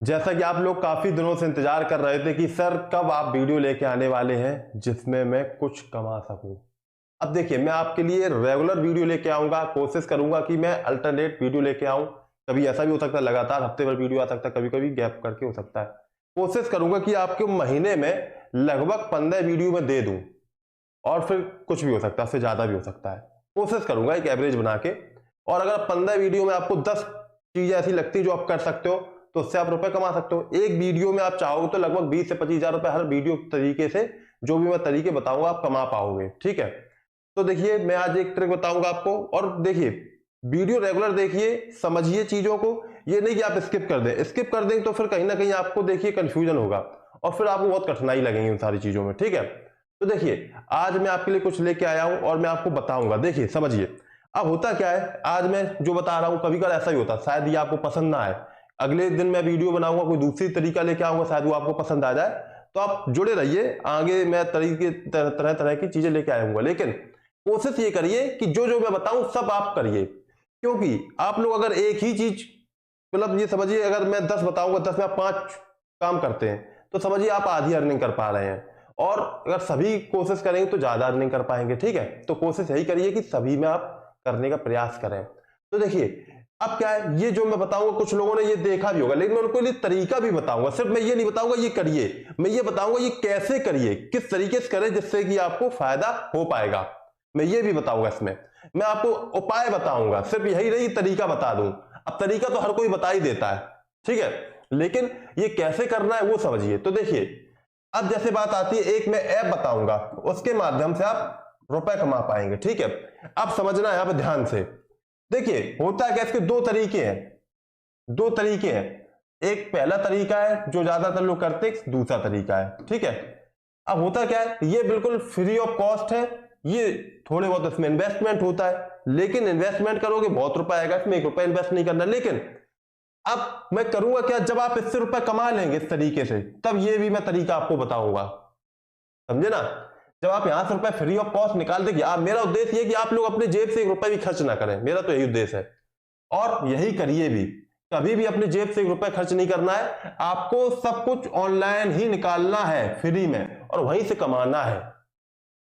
जैसा कि आप लोग काफी दिनों से इंतजार कर रहे थे कि सर कब आप वीडियो लेके आने वाले हैं जिसमें मैं कुछ कमा सकूं। अब देखिए, मैं आपके लिए रेगुलर वीडियो लेके आऊंगा, कोशिश करूंगा कि मैं अल्टरनेट वीडियो लेके आऊं। कभी ऐसा भी हो सकता है लगातार हफ्ते भर वीडियो आ सकता है, कभी कभी गैप करके हो सकता है। कोशिश करूंगा कि आपके महीने में लगभग 15 वीडियो में दे दूं, और फिर कुछ भी हो सकता है, उससे ज्यादा भी हो सकता है। कोशिश करूंगा एक एवरेज बना के। और अगर 15 वीडियो में आपको 10 चीजें ऐसी लगती है जो आप कर सकते हो, तो उससे आप रुपए कमा सकते हो। एक वीडियो में आप चाहो तो लगभग 20 से 25 हजार रुपए हर वीडियो तरीके से, जो भी मैं तरीके बताऊंगा, आप कमा पाओगे। ठीक है, तो देखिए मैं आज एक ट्रिक बताऊंगा आपको, और देखिए वीडियो रेगुलर देखिए, समझिए चीजों को। ये नहीं कि आप स्किप कर दें, स्किप कर दें तो फिर कहीं ना कहीं आपको देखिए कंफ्यूजन होगा और फिर आपको बहुत कठिनाई लगेगी उन सारी चीजों में। ठीक है, तो देखिए आज मैं आपके लिए कुछ लेके आया हूं और मैं आपको बताऊंगा। देखिए समझिए, अब होता क्या है, आज मैं जो बता रहा हूं कभी कभी ऐसा ही होता है, शायद ये आपको पसंद ना आए। अगले दिन मैं वीडियो बनाऊंगा, कोई दूसरी तरीका लेके आऊंगा, शायद वो आपको पसंद आ जाए। तो आप जुड़े रहिए, आगे मैं तरीके तरह तरह की चीजें लेके आऊंगा। लेकिन कोशिश ये करिए कि जो जो मैं बताऊं सब आप करिए, क्योंकि आप लोग अगर एक ही चीज, मतलब ये समझिए अगर मैं 10 बताऊंगा, 10 में आप 5 काम करते हैं, तो समझिए आप आधी अर्निंग कर पा रहे हैं। और अगर सभी कोशिश करेंगे तो ज्यादा अर्निंग कर पाएंगे। ठीक है, तो कोशिश यही करिए कि सभी में आप करने का प्रयास करें। तो देखिए अब क्या है, ये जो मैं बताऊंगा कुछ लोगों ने ये देखा भी होगा, लेकिन मैं उनको ये तरीका भी बताऊंगा। सिर्फ मैं ये नहीं बताऊंगा ये करिए, मैं ये बताऊंगा ये कैसे करिए, किस तरीके से करें जिससे कि आपको फायदा हो पाएगा, मैं ये भी बताऊंगा। इसमें मैं आपको उपाय बताऊंगा, सिर्फ यही नहीं तरीका बता दूं। अब तरीका तो हर कोई बता ही देता है, ठीक है, लेकिन ये कैसे करना है वो समझिए। तो देखिए अब जैसे बात आती है, एक मैं ऐप बताऊंगा, उसके माध्यम से आप रुपए कमा पाएंगे। ठीक है, अब समझना है, आप ध्यान से देखिए। होता है क्या, इसके दो तरीके हैं, दो तरीके हैं। एक पहला तरीका है जो ज्यादातर लोग करते हैं, दूसरा तरीका है। ठीक है, अब होता क्या है, ये बिल्कुल फ्री ऑफ कॉस्ट है। ये थोड़े बहुत इसमें इन्वेस्टमेंट होता है, लेकिन इन्वेस्टमेंट करोगे बहुत रुपए आएगा, इसमें 1 रुपया इन्वेस्ट नहीं करना। लेकिन अब मैं करूंगा क्या, जब आप इससे रुपए कमा लेंगे इस तरीके से, तब ये भी मैं तरीका आपको बताऊंगा, समझे ना। जब आप यहां से रुपए फ्री ऑफ कॉस्ट निकाल देंगे, आप, मेरा उद्देश्य ये कि आप लोग अपने जेब से 1 रुपया भी खर्च ना करें, मेरा तो यही उद्देश्य है। और यही करिए भी, कभी भी अपने जेब से 1 रुपया खर्च नहीं करना है। आपको सब कुछ ऑनलाइन ही निकालना है फ्री में, और वहीं से कमाना है।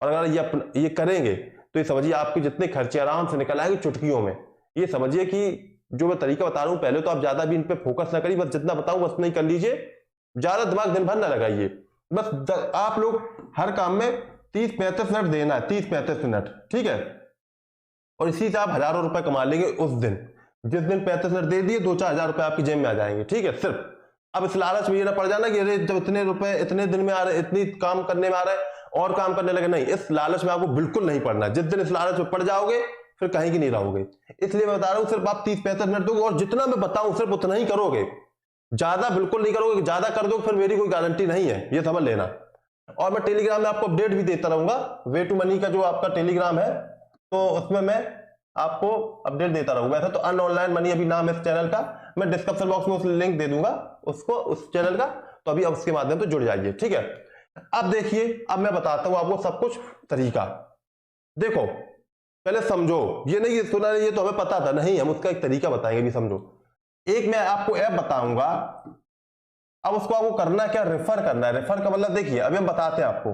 और अगर ये करेंगे तो ये समझिए आपके जितने खर्चे आराम से निकल आएंगे चुटकियों में। ये समझिए कि जो मैं तरीका बता रहा हूं, पहले तो आप ज्यादा भी इन पे फोकस ना करिए, बस जितना बताऊं बस नहीं कर लीजिए, ज्यादा दिमाग दिन भर ना लगाइए। बस आप लोग हर काम में 30-35 मिनट देना है, 30-35 मिनट। ठीक है, और इसी से आप हजारों रुपए कमा लेंगे उस दिन। जिस दिन 35 मिनट दे दिए, 2-4 हजार रुपए आपकी जेब में आ जाएंगे। ठीक है, सिर्फ अब इस लालच में ये ना पड़ जाना कि अरे जब इतने रुपए इतने दिन में आ रहे, इतनी काम करने में आ रहे और काम करने लगे, नहीं, इस लालच में आपको बिल्कुल नहीं पड़ना। जिस दिन इस लालच में पड़ जाओगे फिर कहीं की नहीं रहोगे। इसलिए मैं बता रहा हूं, सिर्फ आप 30-35 मिनट दोगे, और जितना मैं बताऊं सिर्फ उतना ही करोगे, ज्यादा बिल्कुल नहीं करोगे। ज्यादा कर दोगे फिर मेरी कोई गारंटी नहीं है, ये समझ लेना। और मैं टेलीग्राम में आपको अपडेट भी देता रहूंगा, वे टू मनी का जो आपका टेलीग्राम है, तो उसमें मैं आपको अपडेट देता रहूंगा। ऐसा तो अन ऑनलाइन मनी अभी नाम है इस चैनल का, मैं डिस्क्रिप्शन बॉक्स में उस लिंक दे दूंगा उसको, उस चैनल का, तो अभी अब उसके माध्यम से जुड़ जाइए। ठीक है, अब देखिए, अब मैं बताता हूं आपको सब कुछ तरीका। देखो पहले समझो, ये नहीं सुना ये तो हमें पता था, नहीं, हम उसका एक तरीका बताएंगे भी, समझो। एक मैं आपको ऐप बताऊंगा, अब उसको आपको करना क्या, रेफर करना है। रेफर का मतलब देखिए, अभी हम बताते हैं आपको,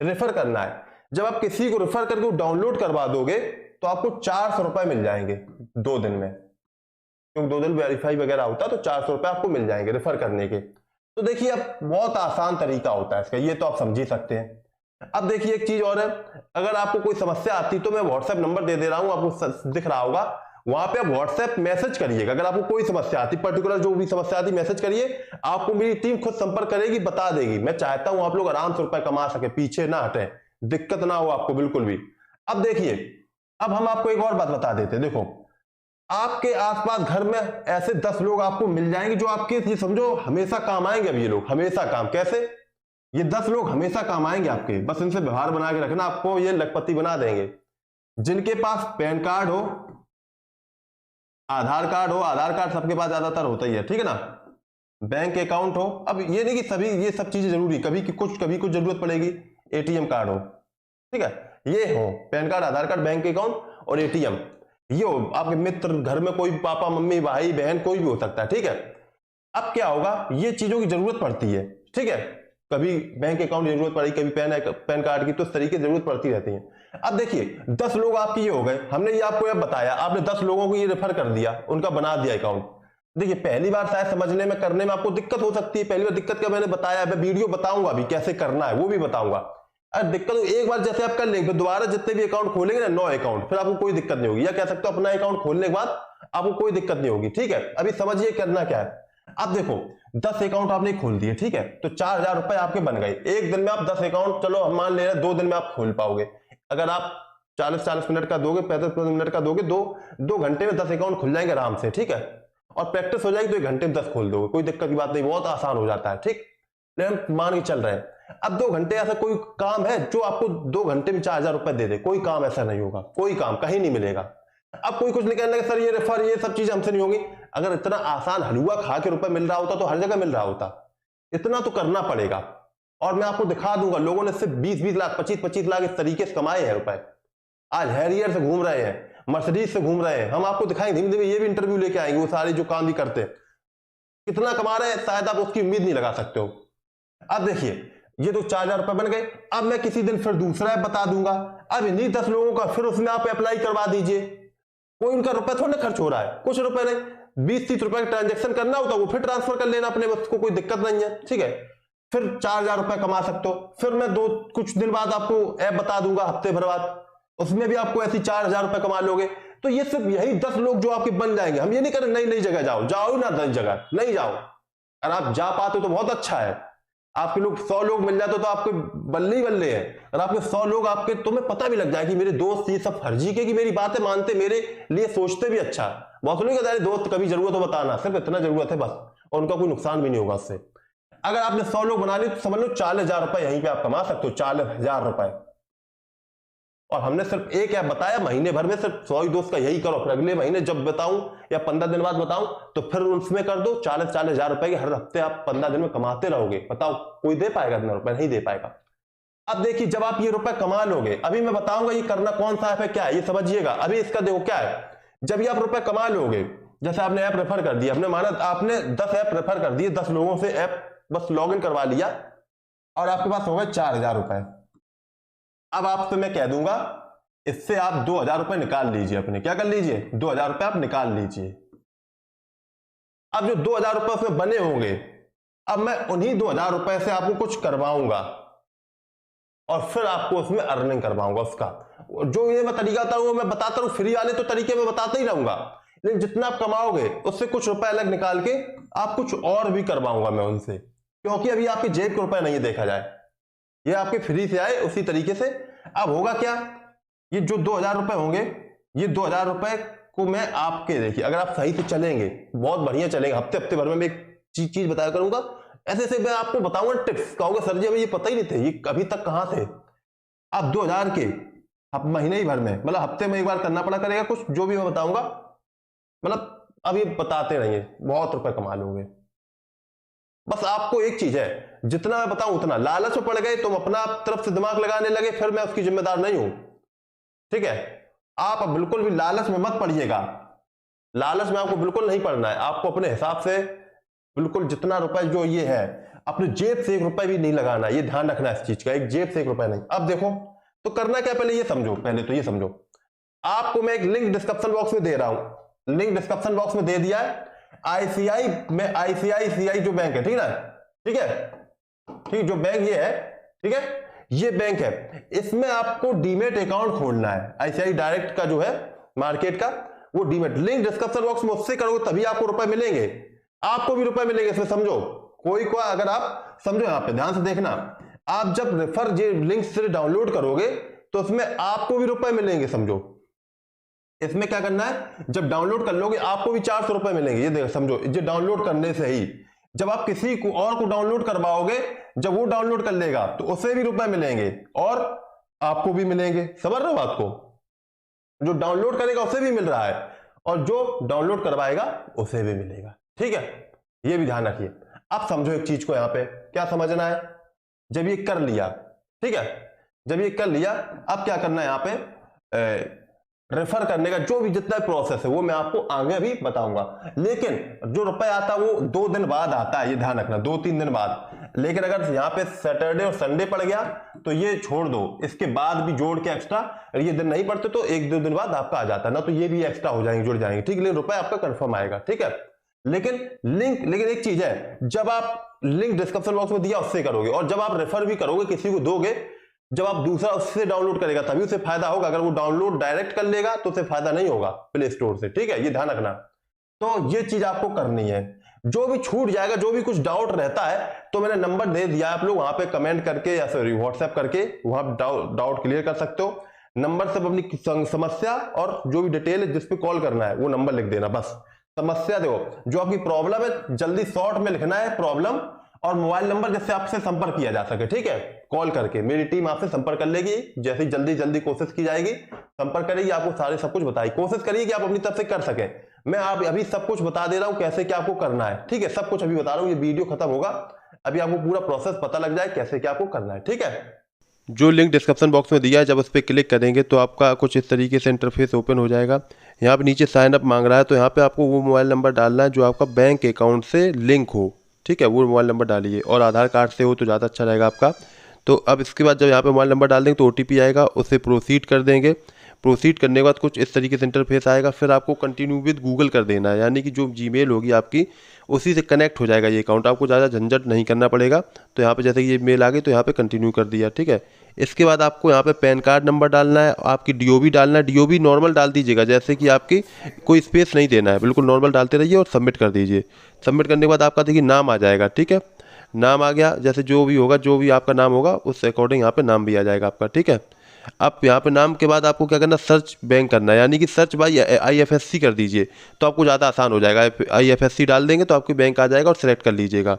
रेफर करना है। जब आप किसी को रेफर करके डाउनलोड करवा दोगे तो आपको 400 रुपए मिल जाएंगे 2 दिन में, क्योंकि 2 दिन वेरीफाई वगैरह होता है, तो 400 रुपए आपको मिल जाएंगे रेफर करने के। तो देखिए अब बहुत आसान तरीका होता है इसका, ये तो आप समझ ही सकते हैं। अब देखिए एक चीज और है, अगर आपको कोई समस्या आती तो मैं व्हाट्सएप नंबर दे दे रहा हूं, आपको दिख रहा होगा, वहां पे आप व्हाट्सएप मैसेज करिएगा। अगर आपको कोई समस्या आती, पर्टिकुलर जो भी समस्या आती, मैसेज करिए, आपको मेरी टीम खुद संपर्क करेगी, बता देगी। मैं चाहता हूं आप लोग आराम से रुपए कमा सके, पीछे ना हटे, दिक्कत ना हो आपको बिल्कुल भी। अब देखिए, अब हम आपको एक और बात बता देते, देखो आपके आसपास घर में ऐसे 10 लोग आपको मिल जाएंगे जो आपके, ये समझो, हमेशा काम आएंगे। अब ये लोग हमेशा काम, कैसे, ये 10 लोग हमेशा काम आएंगे आपके, बस इनसे व्यवहार बना के रखना, आपको ये लखपति बना देंगे। जिनके पास पैन कार्ड हो, आधार कार्ड हो, आधार कार्ड सबके पास ज्यादातर होता ही है, ठीक है ना, बैंक अकाउंट हो। अब ये नहीं कि सभी ये सब चीजें जरूरी, कभी कुछ जरूरत पड़ेगी, एटीएम कार्ड हो, ठीक है, ये हो, पैन कार्ड, आधार कार्ड, बैंक अकाउंट और एटीएम, ये हो। आपके मित्र, घर में कोई पापा मम्मी भाई बहन कोई भी हो सकता है, ठीक है। अब क्या होगा, ये चीजों की जरूरत पड़ती है, ठीक है, कभी बैंक अकाउंट की जरूरत पड़ी, कभी पैन कार्ड की, तो इस तरीके की जरूरत पड़ती रहती है। अब देखिए 10 लोग आपके ये हो गए, हमने ये आपको बताया, आपने 10 लोगों को ये रेफर कर दिया, उनका बना दिया अकाउंट। देखिए पहली बार शायद समझने में करने में आपको दिक्कत हो सकती है, पहली बार दिक्कत का मैंने बताया, मैं वीडियो बताऊंगा भी कैसे करना है, वो भी बताऊंगा। अगर दिक्कत हो एक बार जैसे आप कर लेंगे, दोबारा जितने भी अकाउंट खोलेंगे ना, 9 अकाउंट, फिर आपको कोई दिक्कत नहीं होगी, या कह सकते हो अपना अकाउंट खोलने के बाद आपको कोई दिक्कत नहीं होगी, ठीक है। अभी समझिए करना क्या है। अब देखो 10 अकाउंट आपने खोल दिए, ठीक है, तो 4000 रुपए आपके बन गए। एक दिन में आप 10 अकाउंट, चलो हम मान ले रहे हैं 2 दिन में आप खोल पाओगे। अगर आप 40-40 मिनट का दोगे, 35 मिनट का दोगे, 2 घंटे में 10 अकाउंट खुल जाएंगे आराम से, ठीक है। और प्रैक्टिस हो जाएगी तो 1 घंटे में 10 खोल दोगे, कोई दिक्कत की बात नहीं, बहुत आसान हो जाता है, ठीक। लेकिन हम मान के चल रहे हैं। अब 2 घंटे ऐसा कोई काम है जो आपको 2 घंटे में 4000 रुपए दे दे? कोई काम ऐसा नहीं होगा, कोई काम कहीं नहीं मिलेगा। अब कोई कुछ नहीं कहने लगे, सर ये रेफर ये सब चीजें हमसे नहीं होंगी। अगर इतना आसान हलवा खा के रुपए मिल रहा होता तो हर जगह मिल रहा होता। इतना तो करना पड़ेगा, और मैं आपको दिखा दूंगा, लोगों ने सिर्फ 20-20 लाख 25-25 लाख इस तरीके से कमाए हैं रुपए। आज हैरियर से घूम रहे हैं, मर्सिडीज से घूम रहे हैं। हम आपको दिखाएंगे धीमे धीमे, ये भी इंटरव्यू लेके आएंगे, वो सारे जो काम भी करते हैं कितना कमा रहे हैं, शायद आप उसकी उम्मीद नहीं लगा सकते हो। अब देखिए ये तो 4000 रुपए बन गए। अब मैं किसी दिन फिर दूसरा ऐप बता दूंगा, अब इन्हीं 10 लोगों का फिर उसमें आप अप्लाई करवा दीजिए। कोई उनका रुपए थोड़ा ना खर्च हो रहा है, कुछ रुपए नहीं, 20-30 रुपए का ट्रांजेक्शन करना होता है, वो फिर ट्रांसफर कर लेना अपने, उसको कोई दिक्कत नहीं है, ठीक है। फिर 4000 रुपए कमा सकते हो। फिर मैं कुछ दिन बाद आपको ऐप बता दूंगा, हफ्ते भर बाद, उसमें भी आपको ऐसी 4000 रुपए कमा लोगे। तो ये सिर्फ यही 10 लोग जो आपके बन जाएंगे। हम ये नहीं करें नई नई जगह जाओ ना, नई जगह नहीं जाओ। अगर आप जा पाते तो बहुत अच्छा है। आपके लोग 100 लोग मिल जाते तो आपके बल्ले ही बल्ले हैं। और आपके 100 लोग आपके, तुम्हें पता भी लग जाए कि मेरे दोस्त ये सब फर्जी के, कि मेरी बातें मानते, मेरे लिए सोचते भी अच्छा। बहुत लोग कहते हैं दोस्त कभी जरूरत हो बताना, सिर्फ इतना जरूरत है बस, और उनका कोई नुकसान भी नहीं होगा उससे। अगर आपने 100 लोग बना लिए तो समझ लो 40,000 रुपए यहीं पे आप कमा सकते हो, 40,000 रुपए। और हमने सिर्फ एक ऐप बताया, महीने भर में सिर्फ 100 ही दोस्त का यही करो, फिर अगले महीने जब बताऊं या 15 दिन बाद बताऊं तो फिर उसमें कर दो 40,000 रुपए के हर हफ्ते आप 15 दिन में कमाते रहोगे। बताओ कोई दे पाएगा इतना रुपए? नहीं दे पाएगा। अब देखिए जब आप ये रुपए कमा लोगे, अभी मैं बताऊंगा ये करना कौन सा ऐप है, क्या है, ये समझिएगा। अभी इसका देखो क्या है, जब ये आप रुपए कमा लोगे, जैसे आपने ऐप रेफर कर दिया, हमने माना आपने 10 ऐप रेफर कर दिए, 10 लोगों से ऐप बस लॉग इन करवा लिया, और आपके पास हो गए 4000 रुपए। अब आपसे मैं कह दूंगा इससे आप 2000 रुपए निकाल लीजिए अपने, क्या कर लीजिए, 2000 रुपए आप निकाल लीजिए। अब जो 2000 रुपए उसमें बने होंगे, अब मैं उन्हीं 2000 रुपए से आपको कुछ करवाऊंगा, और फिर आपको उसमें अर्निंग करवाऊंगा उसका। जो ये मैं तरीका था वो मैं बताता रहूं, फ्री वाले तो तरीके में बताता ही रहूंगा, लेकिन जितना आप कमाओगे उससे कुछ रुपए अलग निकाल के आप कुछ और भी करवाऊंगा मैं उनसे, क्योंकि अभी आपके जेब के रुपए नहीं देखा जाए, ये आपके फ्री से आए उसी तरीके से। अब होगा क्या, ये जो 2000 रुपए होंगे, ये 2000 रुपए को मैं आपके, देखिए अगर आप सही से चलेंगे, बहुत बढ़िया चलेंगे, हफ्ते हफ्ते भर में मैं एक चीज बताया करूंगा, ऐसे ऐसे मैं आपको बताऊंगा टिप्स। कहोगे सर जी हमें ये पता ही नहीं थे, ये अभी तक कहां थे। आप 2000 के आप महीने ही भर में, मतलब हफ्ते में एक बार करना पड़ा करेगा कुछ, जो भी मैं बताऊंगा, मतलब अब ये बताते रहिए, बहुत रुपए कमा लोगे। बस आपको एक चीज है, जितना मैं बताऊं उतना, लालच में पड़ गए तुम अपना तरफ से दिमाग लगाने लगे, फिर मैं उसकी जिम्मेदार नहीं हूं, ठीक है। आप बिल्कुल भी लालच में मत पड़िएगा, लालच में आपको बिल्कुल नहीं पड़ना है। आपको अपने हिसाब से बिल्कुल जितना रुपए जो ये है, अपने जेब से 1 रुपए भी नहीं लगाना, ये ध्यान रखना इस चीज का, एक जेब से 1 रुपए नहीं। अब देखो तो करना क्या, पहले ये समझो, पहले तो ये समझो, आपको मैं एक लिंक डिस्क्रिप्शन बॉक्स में दे रहा हूं, लिंक डिस्क्रिप्शन बॉक्स में दे दिया है। आईसीआई में आईसीआईसीआई जो बैंक है, ठीक है, ठीक है, ठीक, जो बैंक ये है, ठीक है, ये बैंक है, इसमें आपको डीमेट अकाउंट खोलना है। आईसीआई डायरेक्ट का जो है मार्केट का, वो डीमेट, लिंक डिस्क्रिप्शन बॉक्स में उससे करोगे तभी आपको रुपए मिलेंगे, आपको भी रुपए मिलेंगे इसमें, समझो। कोई को अगर आप समझो, यहां पे ध्यान से देखना, आप जब रेफर जे लिंक से डाउनलोड करोगे तो उसमें आपको भी रुपए मिलेंगे, समझो। इसमें क्या करना है, जब डाउनलोड कर लोगे आपको भी 400 रुपए मिलेंगे, ये देखो समझो, ये डाउनलोड करने से ही। जब आप किसी को और को डाउनलोड करवाओगे, जब वो डाउनलोड कर लेगा तो उसे भी रुपए मिलेंगे और आपको भी मिलेंगे। समझ रहे हो बात को, जो डाउनलोड करेगा उसे भी मिल रहा है और जो डाउनलोड करवाएगा उसे भी मिलेगा, ठीक है, ये भी ध्यान रखिए। अब समझो एक चीज को, यहां पे क्या समझना है, जब ये कर लिया, ठीक है, जब ये कर लिया, अब क्या करना है, यहां पे रेफर करने का जो भी जितना प्रोसेस है वो मैं आपको आगे अभी बताऊंगा। लेकिन जो रुपए आता है वो 2 दिन बाद आता है, ये ध्यान रखना, 2-3 दिन बाद। लेकिन अगर यहाँ पे सैटरडे और संडे पड़ गया तो ये छोड़ दो, इसके बाद भी जोड़ के एक्स्ट्रा ये दिन नहीं पड़ते तो 1-2 दिन बाद आपका आ जाता है ना, तो ये भी एक्स्ट्रा हो जाएंगे, जुड़ जाएंगे, ठीक है। लेकिन रुपए आपका कंफर्म आएगा, ठीक है। लेकिन एक चीज है, जब आप लिंक डिस्क्रिप्शन बॉक्स में दिया उससे करोगे, और जब आप रेफर भी करोगे किसी को दोगे, जब आप दूसरा उससे डाउनलोड करेगा तभी उसे फायदा होगा। अगर वो डाउनलोड डायरेक्ट कर लेगा तो उसे फायदा नहीं होगा प्ले स्टोर से, ठीक है, ये ध्यान रखना। तो ये चीज आपको करनी है। जो भी छूट जाएगा, जो भी कुछ डाउट रहता है, तो मैंने नंबर दे दिया, आप लोग वहां पे कमेंट करके या सॉरी व्हाट्सएप करके वहां डाउट क्लियर कर सकते हो। नंबर से अपनी समस्या और जो भी डिटेल है जिसपे कॉल करना है वो नंबर लिख देना बस। समस्या देखो, जो आपकी प्रॉब्लम है जल्दी शॉर्ट में लिखना है प्रॉब्लम, और मोबाइल नंबर जिससे आपसे संपर्क किया जा सके, ठीक है। कॉल करके मेरी टीम आपसे संपर्क कर लेगी, जैसे जल्दी कोशिश की जाएगी, संपर्क करेगी, आपको सारे सब कुछ बताएगी, कोशिश करिए कि आप अपनी तरफ से कर सके। मैं आप अभी सब कुछ बता दे रहा हूं कैसे क्या आपको करना है, ठीक है, सब कुछ अभी बता रहा हूं। ये वीडियो खत्म होगा अभी आपको पूरा प्रोसेस पता लग जाए कैसे क्या आपको करना है, ठीक है। जो लिंक डिस्क्रिप्शन बॉक्स में दिया है, जब उस पर क्लिक करेंगे तो आपका कुछ इस तरीके से इंटरफेस ओपन हो जाएगा। यहाँ पे नीचे साइन अप मांग रहा है, तो यहाँ पे आपको वो मोबाइल नंबर डालना है जो आपका बैंक अकाउंट से लिंक हो, ठीक है, वो मोबाइल नंबर डालिए, और आधार कार्ड से हो तो ज़्यादा अच्छा रहेगा आपका। तो अब इसके बाद जब यहाँ पे मोबाइल नंबर डाल देंगे तो OTP आएगा, उससे प्रोसीड कर देंगे। प्रोसीड करने के बाद कुछ इस तरीके से इंटरफेस आएगा, फिर आपको कंटिन्यू विद गूगल कर देना है, यानी कि जो जीमेल होगी आपकी उसी से कनेक्ट हो जाएगा ये अकाउंट, आपको ज़्यादा झंझट नहीं करना पड़ेगा। तो यहाँ पे जैसे ये मेल आ गई तो यहाँ पे कंटिन्यू कर दिया, ठीक है। इसके बाद आपको यहाँ पे पैन कार्ड नंबर डालना है, आपकी DOB डालना है, DOB नॉर्मल डाल दीजिएगा, जैसे कि आपकी कोई स्पेस नहीं देना है, बिल्कुल नॉर्मल डालते रहिए और सबमिट कर दीजिए। सबमिट करने के बाद आपका देखिए नाम आ जाएगा, ठीक है, नाम आ गया, जैसे जो भी होगा, जो भी आपका नाम होगा उस अकॉर्डिंग यहाँ पे नाम भी आ जाएगा आपका, ठीक है। अब यहाँ पे नाम के बाद आपको क्या करना, सर्च बैंक करना है, यानी कि सर्च बाय IFSC कर दीजिए, तो आपको ज़्यादा आसान हो जाएगा। IFSC डाल देंगे तो आपकी बैंक आ जाएगा और सेलेक्ट कर लीजिएगा,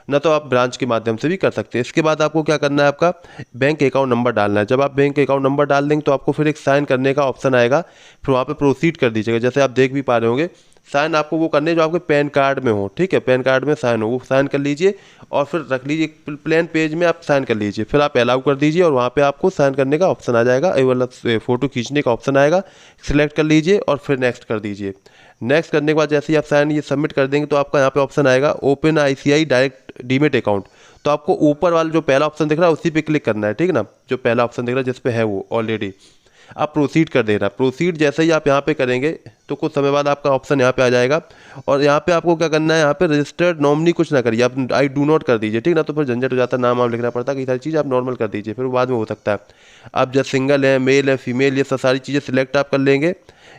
ना तो आप ब्रांच के माध्यम से भी कर सकते हैं। इसके बाद आपको क्या करना है, आपका बैंक अकाउंट नंबर डालना है। जब आप बैंक अकाउंट नंबर डाल देंगे तो आपको फिर एक साइन करने का ऑप्शन आएगा, फिर वहाँ पे प्रोसीड कर दीजिएगा। जैसे आप देख भी पा रहे होंगे, साइन आपको वो करने जो आपके पैन कार्ड में हो, ठीक है, पैन कार्ड में साइन हो, वो साइन कर लीजिए और फिर रख लीजिए, प्लेन पेज में आप साइन कर लीजिए, फिर आप अलाउ कर दीजिए और वहाँ पे आपको साइन करने का ऑप्शन आ जाएगा, मतलब फ़ोटो खींचने का ऑप्शन आएगा, सिलेक्ट कर लीजिए और फिर नेक्स्ट कर दीजिए। नेक्स्ट करने के बाद जैसे ही आप साइन ये सबमिट कर देंगे तो आपका यहाँ पे ऑप्शन आएगा open ICI direct demat account. तो आपको ऊपर वाला जो पहला ऑप्शन दिख रहा है उसी पे क्लिक करना है, ठीक है ना, जो पहला ऑप्शन दिख रहा है जिस पे है वो ऑलरेडी, आप प्रोसीड कर देना। प्रोसीड जैसे ही आप यहाँ पे करेंगे तो कुछ समय बाद आपका ऑप्शन यहाँ पे आ जाएगा, और यहाँ पे आपको क्या करना है, यहाँ पे रजिस्टर्ड नॉमिनी कुछ ना करिए, आप आई डू नॉट कर दीजिए, ठीक ना, तो फिर झंझट हो जाता है, नाम लिखना पड़ता है, कई सारी चीज़ आप नॉर्मल कर दीजिए, फिर बाद में हो सकता है। आप जब सिंगल है, मेल है, फीमेल, ये सब सारी चीज़ें सिलेक्ट आप कर लेंगे।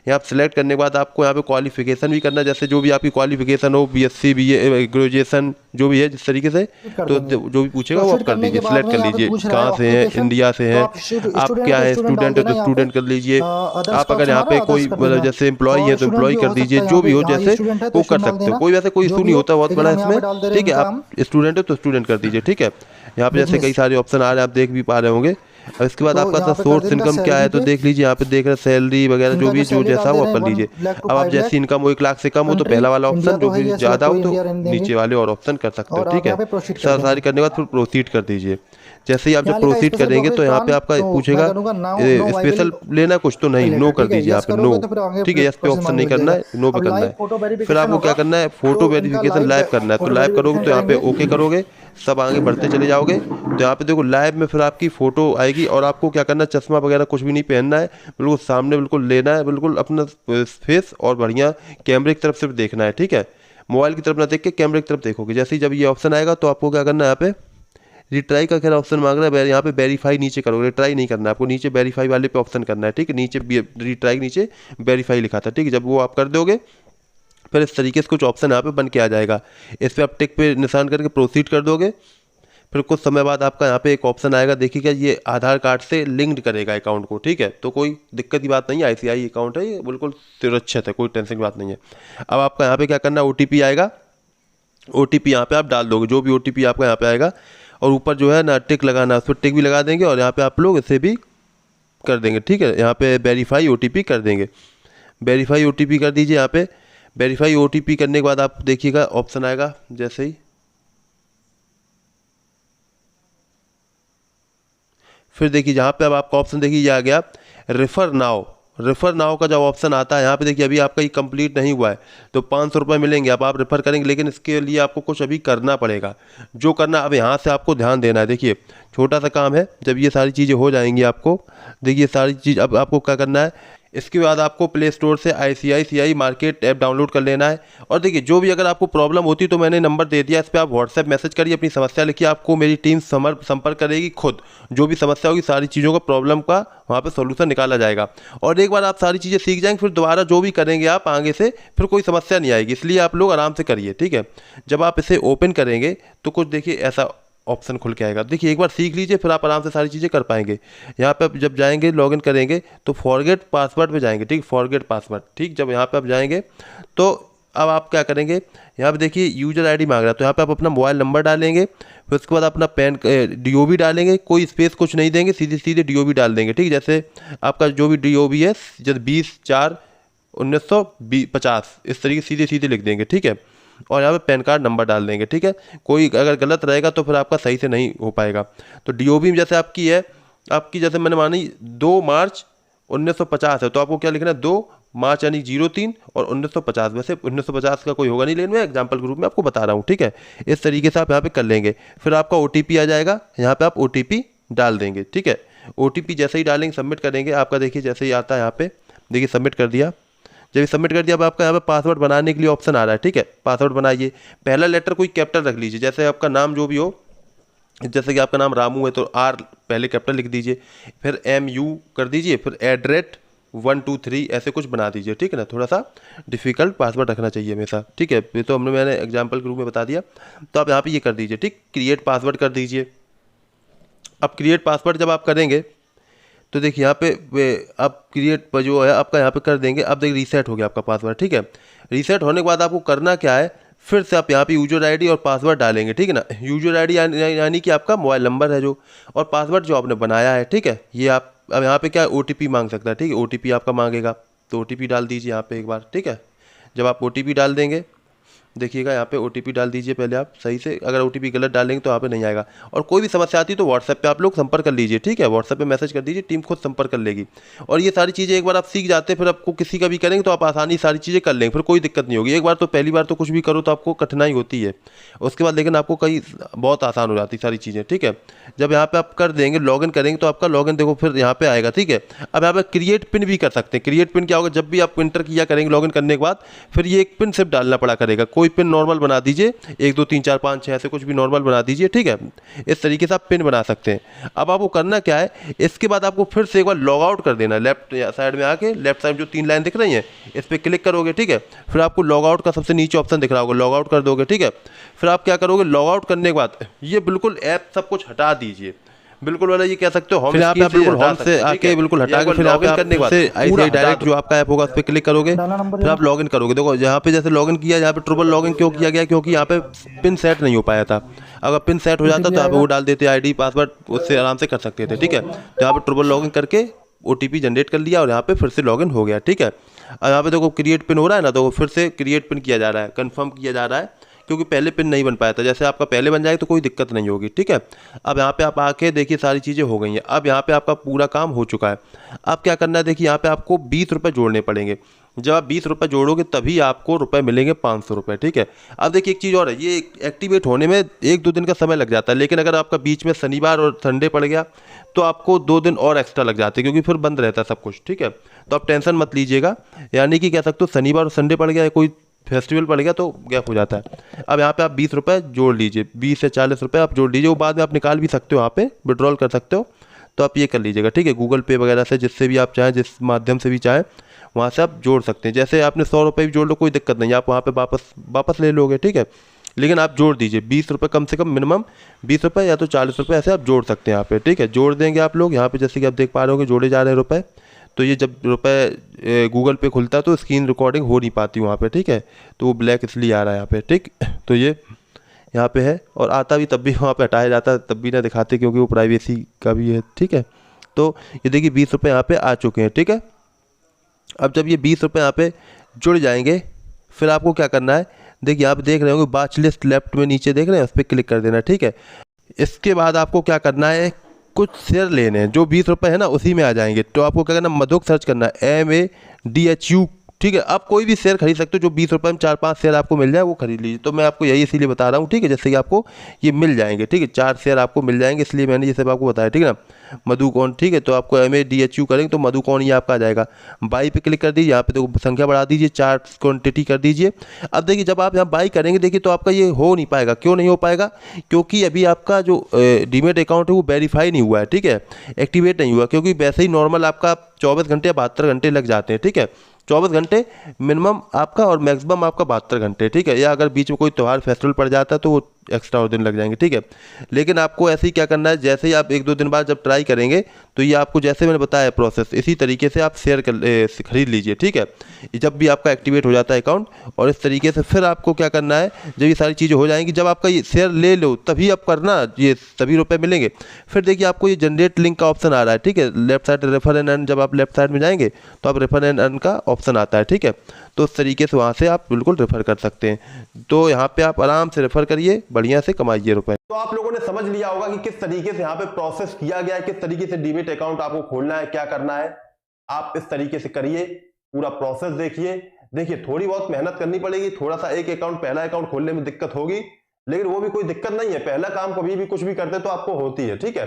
यहाँ पे सिलेक्ट करने के बाद आपको यहाँ पे क्वालिफिकेशन भी करना है, जैसे जो भी आपकी क्वालिफिकेशन हो, BSc BA ग्रेजुएशन जो भी है जिस तरीके से, तो जो भी पूछेगा वो आप कर दीजिए, सिलेक्ट कर लीजिए, कहाँ से हैं, इंडिया से हैं, आप क्या है, स्टूडेंट है तो स्टूडेंट कर लीजिए, आप अगर यहाँ पे कोई मतलब जैसे एम्प्लॉय है तो एम्प्लॉय कर दीजिए, जो भी हो जैसे वो कर सकते हो, कोई वैसे कोई इशू नहीं होता बहुत बड़ा इसमें, ठीक है। आप स्टूडेंट हो तो स्टूडेंट कर दीजिए, ठीक है। यहाँ पे जैसे कई सारे ऑप्शन आ रहे हैं, आप देख भी पा रहे होंगे। अब इसके बाद आपका सोर्स इनकम क्या है तो देख लीजिए, यहाँ पे देख रहे सैलरी वगैरह जो भी जो जैसा वो कर लीजिए। अब आप जैसी इनकम हो 1 लाख से कम हो तो पहला वाला ऑप्शन, जो भी ज़्यादा हो तो नीचे वाले और ऑप्शन कर सकते हो, ठीक है। सारी करने के बाद फिर प्रोसीड कर दीजिए। जैसे ही आप जब प्रोसीड करेंगे तो यहाँ पे आपका पूछेगा स्पेशल लेना कुछ तो नहीं, नो कर दीजिए यहाँ पे, नो, ठीक है, यस पे ऑप्शन नहीं करना है, नो पे करना है। फिर आपको क्या करना है, फोटो वेरिफिकेशन लाइव करना है, तो लाइव करोगे तो यहाँ पे ओके करोगे, सब आगे बढ़ते चले जाओगे। तो यहाँ पे देखो लाइव में फिर आपकी फ़ोटो आएगी, और आपको क्या करना है, चश्मा वगैरह कुछ भी नहीं पहनना है, बिल्कुल सामने बिल्कुल लेना है, बिल्कुल अपना फेस, और बढ़िया कैमरे की तरफ सिर्फ देखना है, ठीक है, मोबाइल की तरफ ना देख के कैमरे की तरफ देखोगे। जैसे ही जब ये ऑप्शन आएगा तो आपको क्या करना है, यहाँ पे रिट्राई का खैर ऑप्शन मांग रहा है, यहाँ पे वेरीफाई नीचे करोगे, रिट्राई नहीं करना है आपको, नीचे वेरीफाई वाले पे ऑप्शन करना है, ठीक है, नीचे रिट्राई नीचे वेरीफाई लिखा था, ठीक है। जब वो आप कर दोगे फिर इस तरीके से कुछ ऑप्शन यहाँ पे बन के आ जाएगा, इस पर आप टिक पे निशान करके प्रोसीड कर दोगे। फिर कुछ समय बाद आपका यहाँ पे एक ऑप्शन आएगा, देखिएगा ये आधार कार्ड से लिंक्ड करेगा अकाउंट को, ठीक है, तो कोई दिक्कत की बात नहीं है, ICI अकाउंट है ये, बिल्कुल सुरक्षित है, कोई टेंशन की बात नहीं है। अब आपका यहाँ पे क्या करना है, OTP आएगा, OTP यहाँ पे आप डाल दोगे, जो भी OTP आपका यहाँ पे आएगा, और ऊपर जो है ना टिक लगाना, उस पर टिक भी लगा देंगे, और यहाँ पे आप लोग इसे भी कर देंगे, ठीक है। यहाँ पे वेरीफाई OTP कर देंगे, वेरीफाई OTP कर दीजिए। यहाँ पे वेरीफाई OTP करने के बाद आप देखिएगा ऑप्शन आएगा, जैसे ही फिर देखिए जहाँ पे अब आपका ऑप्शन देखिए ये आ गया रेफर नाउ, रेफर नाउ का जब ऑप्शन आता है यहाँ पे देखिए, अभी आपका ये कंप्लीट नहीं हुआ है तो 500 रुपये मिलेंगे, अब आप रेफर करेंगे, लेकिन इसके लिए आपको कुछ अभी करना पड़ेगा। जो करना अब यहाँ से आपको ध्यान देना है। देखिए छोटा सा काम है, जब ये सारी चीज़ें हो जाएंगी आपको, देखिए सारी चीज़ अब आपको क्या करना है, इसके बाद आपको प्ले स्टोर से ICICI मार्केट ऐप डाउनलोड कर लेना है। और देखिए जो भी अगर आपको प्रॉब्लम होती तो मैंने नंबर दे दिया, इस पर आप व्हाट्सएप मैसेज करिए, अपनी समस्या लिखिए, आपको मेरी टीम संपर्क करेगी खुद। जो भी समस्या होगी सारी चीज़ों का प्रॉब्लम का वहाँ पे सॉल्यूशन निकाला जाएगा। और एक बार आप सारी चीज़ें सीख जाएंगे फिर दोबारा जो भी करेंगे आप आगे से फिर कोई समस्या नहीं आएगी, इसलिए आप लोग आराम से करिए, ठीक है। जब आप इसे ओपन करेंगे तो कुछ देखिए ऐसा ऑप्शन खुल के आएगा। देखिए एक बार सीख लीजिए फिर आप आराम से सारी चीज़ें कर पाएंगे। यहाँ पे आप जब जाएंगे लॉगिन करेंगे तो फॉरगेट पासवर्ड पे जाएंगे, ठीक, फॉरगेट पासवर्ड, ठीक। जब यहाँ पे आप जाएंगे तो अब आप क्या करेंगे, यहाँ पे देखिए यूजर आईडी मांग रहा है, तो यहाँ पे आप अपना मोबाइल नंबर डालेंगे, फिर उसके बाद अपना पैन DOB डालेंगे, कोई स्पेस कुछ नहीं देंगे, सीधे सीधे DOB डाल देंगे, ठीक। जैसे आपका जो भी DOB है, जैसे 20/4/1950 इस तरीके सीधे सीधे लिख देंगे, ठीक है। और यहाँ पे पैन कार्ड नंबर डाल देंगे, ठीक है। कोई अगर गलत रहेगा तो फिर आपका सही से नहीं हो पाएगा। तो DOB में जैसे आपकी है, आपकी जैसे मैंने मानी 2 मार्च 1950 है, तो आपको क्या लिखना है, 2 मार्च यानी 03 और 1950। वैसे 1950 का कोई होगा नहीं, लेकिन मैं एग्जाम्पल के रूप में आपको बता रहा हूँ, ठीक है। इस तरीके से आप यहाँ पे कर लेंगे। फिर आपका OTP आ जाएगा, यहाँ पे आप OTP डाल देंगे, ठीक है। OTP जैसे ही डालेंगे सबमिट करेंगे, आपका देखिए जैसे ही आता है यहाँ पे, देखिए सबमिट कर दिया। जब ये सबमिट कर दिया अब आपका यहाँ पे पासवर्ड बनाने के लिए ऑप्शन आ रहा है, ठीक है। पासवर्ड बनाइए, पहला लेटर कोई कैपिटल रख लीजिए, जैसे आपका नाम जो भी हो, जैसे कि आपका नाम रामू है तो R पहले कैपिटल लिख दीजिए, फिर MU कर दीजिए, फिर @123 ऐसे कुछ बना दीजिए, ठीक है ना। थोड़ा सा डिफिकल्ट पासवर्ड रखना चाहिए हमेशा, ठीक है। ये तो मैंने एग्जाम्पल के रूप में बता दिया, तो आप यहाँ पे ये कर दीजिए, ठीक। क्रिएट पासवर्ड कर दीजिए। अब क्रिएट पासवर्ड जब आप करेंगे तो देखिए यहाँ पे आप क्रिएट पर जो है आपका यहाँ पे कर देंगे। अब देखिए रीसेट हो गया आपका पासवर्ड, ठीक है। रीसेट होने के बाद आपको करना क्या है, फिर से आप यहाँ पे यूजर आईडी और पासवर्ड डालेंगे, ठीक है ना। यूजर आईडी यानी कि आपका मोबाइल नंबर है जो, और पासवर्ड जो आपने बनाया है, ठीक है। ये आप अब यहाँ पे क्या OTP मांग सकता है, ठीक है। OTP आपका मांगेगा तो OTP डाल दीजिए यहाँ पे एक बार, ठीक है। जब आप OTP डाल देंगे, देखिएगा यहाँ पे OTP डाल दीजिए पहले आप सही से, अगर OTP गलत डालेंगे तो यहाँ पे नहीं आएगा। और कोई भी समस्या आती है तो व्हाट्सएप पे आप लोग संपर्क कर लीजिए, ठीक है। व्हाट्सएप पे मैसेज कर दीजिए, टीम खुद संपर्क कर लेगी। और ये सारी चीज़ें एक बार आप सीख जाते हैं फिर आपको किसी का भी करेंगे तो आप आसानी सारी चीज़ें कर लेंगे, फिर कोई दिक्कत नहीं होगी। एक बार तो पहली बार तो कुछ भी करो तो आपको कठिनाई होती है, उसके बाद लेकिन आपको कई बहुत आसान हो जाती सारी चीज़ें, ठीक है। जब यहाँ पे आप कर देंगे लॉगिन करेंगे तो आपका लॉगिन देखो फिर यहाँ पे आएगा, ठीक है। अब यहाँ पे क्रिएट पिन भी कर सकते हैं। क्रिएट पिन क्या होगा, जब भी आप इंटर किया करेंगे लॉगिन करने के बाद फिर ये एक पिन सिर्फ डालना पड़ा करेगा। कोई पिन नॉर्मल बना दीजिए, 1 2 3 4 5 6 ऐसे कुछ भी नॉर्मल बना दीजिए, ठीक है। इस तरीके से आप पिन बना सकते हैं। अब आपको करना क्या है, इसके बाद आपको फिर से एक बार लॉग आउट कर देना है। लेफ्ट साइड में आके लेफ्ट साइड जो 3 लाइन दिख रही हैं इस पर क्लिक करोगे, ठीक है। फिर आपको लॉग आउट का सबसे नीचे ऑप्शन दिख रहा होगा, लॉग आउट कर दोगे, ठीक है। फिर आप क्या करोगे, लॉग आउट करने के बाद ये बिल्कुल ऐप सब कुछ हटा दीजिए, बिल्कुल वाला ये कह सकते हो होम स्क्रीन से बिल्कुल होम से आके बिल्कुल हटा के फिर लॉगिन करने के बाद ICICI डायरेक्ट जो आपका ऐप होगा उस पर क्लिक करोगे, फिर आप लॉगिन करोगे। देखो यहाँ पे जैसे लॉगिन किया, यहाँ पे ट्रिपल लॉगिन क्यों किया गया, क्योंकि यहाँ पे पिन सेट नहीं हो पाया था। अगर पिन सेट हो जाता तो यहाँ पे वो डाल देते ID पासवर्ड, उससे आराम से कर सकते थे, ठीक है। तो यहाँ पे ट्रिपल लॉगिन करके OTP जनरेट कर लिया और यहाँ पे फिर से लॉगिन हो गया, ठीक है। और यहाँ पे देखो क्रिएट पिन हो रहा है ना, तो फिर से क्रिएट पिन किया जा रहा है, कन्फर्म किया जा रहा है, क्योंकि पहले पिन नहीं बन पाया था। जैसे आपका पहले बन जाएगा तो कोई दिक्कत नहीं होगी, ठीक है। अब यहाँ पे आप आके देखिए सारी चीज़ें हो गई हैं। अब यहाँ पे आपका पूरा काम हो चुका है। अब क्या करना है, देखिए यहाँ पे आपको 20 रुपये जोड़ने पड़ेंगे। जब आप 20 रुपये जोड़ोगे तभी आपको रुपए मिलेंगे 500 रुपये, ठीक है। अब देखिए एक चीज़ और है, ये एक्टिवेट होने में 1 2 दिन का समय लग जाता है, लेकिन अगर आपका बीच में शनिवार और संडे पड़ गया तो आपको 2 दिन और एक्स्ट्रा लग जाते हैं, क्योंकि फिर बंद रहता है सब कुछ, ठीक है। तो आप टेंशन मत लीजिएगा, यानी कि कह सकते हो शनिवार और संडे पड़ गया, कोई फेस्टिवल पड़ गया तो गैप हो जाता है। अब यहाँ पे आप 20 रुपये जोड़ लीजिए, 20 से 40 रुपये आप जोड़ लीजिए, वो बाद में आप निकाल भी सकते हो, यहाँ पे विड्रॉल कर सकते हो। तो आप ये कर लीजिएगा, ठीक है। गूगल पे वगैरह से जिससे भी आप चाहें, जिस माध्यम से भी चाहें वहाँ से आप जोड़ सकते हैं। जैसे आपने 100 रुपये भी जोड़ लो, कोई दिक्कत नहीं, आप वहाँ पे वापस ले लोगे, ठीक है। लेकिन आप जोड़ दीजिए 20 रुपये, कम से कम मिनिमम 20 रुपये या तो 40 रुपये ऐसे आप जोड़ सकते हैं यहाँ पे, ठीक है। जोड़ देंगे आप लोग यहाँ पे, जैसे कि आप देख पा रहे होंगे जोड़े जा रहे हैं रुपये। तो ये जब रुपये गूगल पे खुलता है तो स्क्रीन रिकॉर्डिंग हो नहीं पाती वहाँ पे, ठीक है। तो वो ब्लैक इसलिए आ रहा है यहाँ पे, ठीक। तो ये यहाँ पे है, और आता भी तब भी वहाँ पे हटाया जाता है, तब भी ना दिखाते, क्योंकि वो प्राइवेसी का भी है, ठीक है। तो ये देखिए 20 रुपये यहाँ पे आ चुके हैं, ठीक है। अब जब ये 20 रुपये यहाँ पे जुड़ जाएंगे फिर आपको क्या करना है, देखिए यहाँ पे देख रहे होंगे वॉच लिस्ट लेफ्ट में नीचे देख रहे हैं, उस पर क्लिक कर देना, ठीक है। इसके बाद आपको क्या करना है, कुछ शेयर लेने हैं जो 20 रुपये है ना, उसी में आ जाएंगे। तो आपको क्या करना, मधुक सर्च करना है, MADHU, ठीक है। आप कोई भी शेयर खरीद सकते हो, जो 20 रुपये में 4-5 शेयर आपको मिल जाए वो खरीद लीजिए। तो मैं आपको यही इसीलिए बता रहा हूँ, ठीक है, जैसे कि आपको ये मिल जाएंगे, ठीक है, 4 शेयर आपको मिल जाएंगे, इसलिए मैंने ये सब आपको बताया, ठीक है ना। मधुकौन, ठीक है, तो आपको MADHU करेंगे तो मधुकौन ये आपका आ जाएगा। बाई पे क्लिक कर दीजिए, यहाँ पे तो संख्या बढ़ा दीजिए, 4 क्वान्टिटी कर दीजिए। अब देखिए जब आप यहाँ बाई करेंगे, देखिए तो आपका ये हो नहीं पाएगा। क्यों नहीं हो पाएगा? क्योंकि अभी आपका जो डीमेट अकाउंट है वो वेरीफाई नहीं हुआ है, ठीक है, एक्टिवेट नहीं हुआ। क्योंकि वैसे ही नॉर्मल आपका 24 घंटे या 72 घंटे लग जाते हैं, ठीक है, 24 घंटे मिनिमम आपका और मैक्सिमम आपका 72 घंटे, ठीक है। या अगर बीच में कोई त्यौहार फेस्टिवल पड़ जाता है तो वो एक्स्ट्रा और दिन लग जाएंगे, ठीक है। लेकिन आपको ऐसे ही क्या करना है, जैसे ही आप 1-2 दिन बाद जब ट्राई करेंगे तो ये आपको जैसे मैंने बताया प्रोसेस, इसी तरीके से आप शेयर खरीद लीजिए, ठीक है। जब भी आपका एक्टिवेट हो जाता है अकाउंट, और इस तरीके से फिर आपको क्या करना है, जब ये सारी चीज़ें हो जाएंगी, जब आपका ये शेयर ले लो तभी आप करना, ये सभी रुपये मिलेंगे। फिर देखिए आपको ये जनरेट लिंक का ऑप्शन आ रहा है, ठीक है, left side refer and earn. जब आप लेफ्ट साइड में जाएंगे तो आप रेफर एंड अर्न का ऑप्शन आता है, ठीक है। तो उस तरीके से वहाँ से आप बिल्कुल रेफर कर सकते हैं। तो यहाँ पे आप आराम से रेफर करिए, बढ़िया से कमाइए रुपए। तो आप लोगों ने समझ लिया होगा कि किस तरीके से यहाँ पे प्रोसेस किया गया है, किस तरीके से डीमेट अकाउंट आपको खोलना है, क्या करना है। आप इस तरीके से करिए, पूरा प्रोसेस देखिए। देखिए थोड़ी बहुत मेहनत करनी पड़ेगी, थोड़ा सा एक अकाउंट, पहला अकाउंट खोलने में दिक्कत होगी, लेकिन वो भी कोई दिक्कत नहीं है। पहला काम कभी भी कुछ भी करते तो आपको होती है, ठीक है।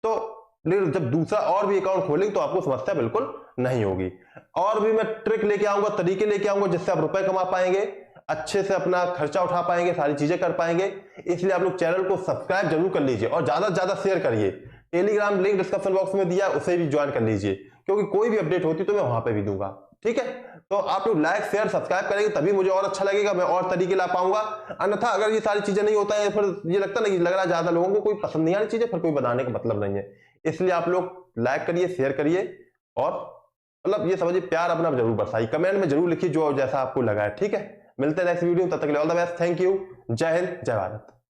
तो लेकिन जब दूसरा और भी अकाउंट खोलेंगे तो आपको समस्या बिल्कुल नहीं होगी। और भी मैं ट्रिक लेके आऊंगा, तरीके लेके आऊंगा, जिससे आप रुपए कमा पाएंगे, अच्छे से अपना खर्चा उठा पाएंगे, सारी चीजें कर पाएंगे। इसलिए आप लोग चैनल को सब्सक्राइब जरूर कर लीजिए और ज्यादा से ज्यादा शेयर करिए। टेलीग्राम लिंक डिस्क्रिप्शन बॉक्स में दिया, उसे भी ज्वाइन कर लीजिए, क्योंकि कोई भी अपडेट होती तो मैं वहां पे भी दूंगा, ठीक है। तो आप लोग लाइक शेयर सब्सक्राइब करेंगे तभी मुझे और अच्छा लगेगा, मैं और तरीके ला पाऊंगा। अन्यथा अगर ये सारी चीजें नहीं होता है, फिर ये लगता नहीं, लग रहा है ज्यादा लोगों को कोई पसंद नहीं आ रही चीजें, फिर कोई बनाने का मतलब नहीं है। इसलिए आप लोग लाइक करिए, शेयर करिए, और मतलब ये समझिए प्यार अपना जरूर बरसाइए। कमेंट में जरूर लिखिए जो जैसा आपको लगा है, ठीक है। मिलते हैं नेक्स्ट वीडियो, तब तक के लिए all the best, thank you, जय हिंद, जय भारत।